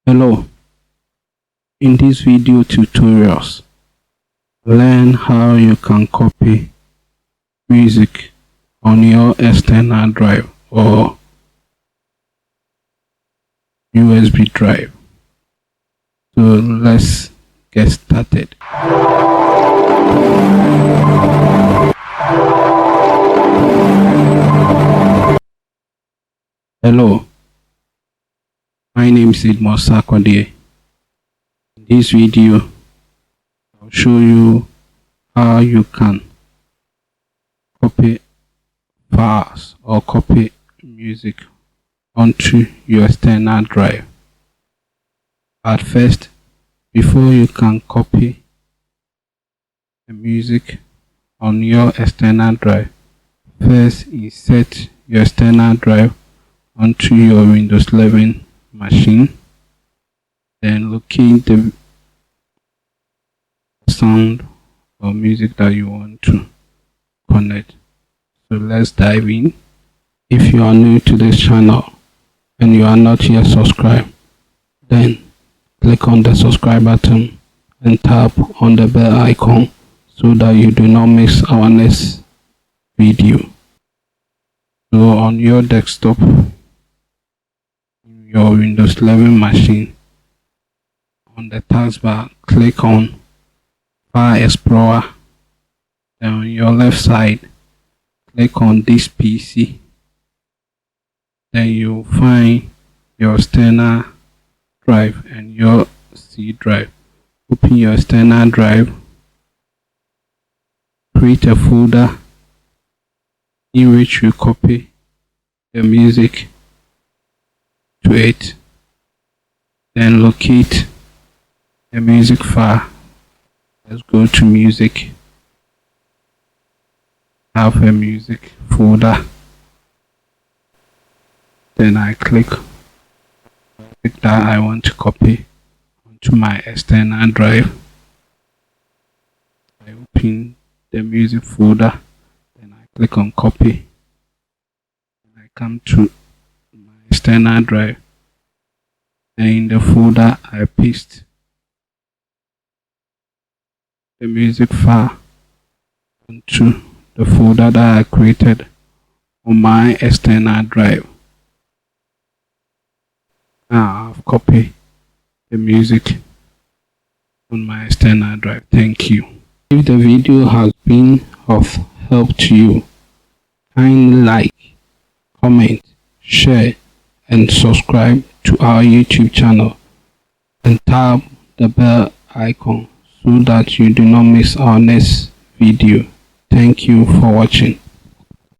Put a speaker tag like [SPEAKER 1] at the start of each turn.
[SPEAKER 1] Hello, in this video tutorials, learn how you can copy music on your external drive or USB drive. So let's get started. Hello, my name is Idmosa. In this video, I'll show you how you can copy files or copy music onto your external drive. At first, before you can copy the music on your external drive, first insert your external drive onto your Windows 11 machine. Then locate the sound or music that you want to connect. So let's dive in. If you are new to this channel and you are not yet subscribed, then click on the subscribe button and tap on the bell icon so that you do not miss our next video. So on your desktop, in your Windows 11 machine, on the taskbar, click on File Explorer. Then on your left side, click on this PC. Then you'll find your external drive and your C drive. Open your external drive, create a folder in which you copy the music to it. Then locate the music file. Let's go to music. Have a music folder. Then I click music that I want to copy onto my external drive. I open the music folder. Then I click on copy. And I come to my external drive. And in the folder I paste the music file onto the folder that I created on my external drive. Now I've copied the music on my external drive. Thank you. If the video has been of help to you, kindly like, comment, share and subscribe to our YouTube channel and tap the bell icon so that you do not miss our next video. Thank you for watching.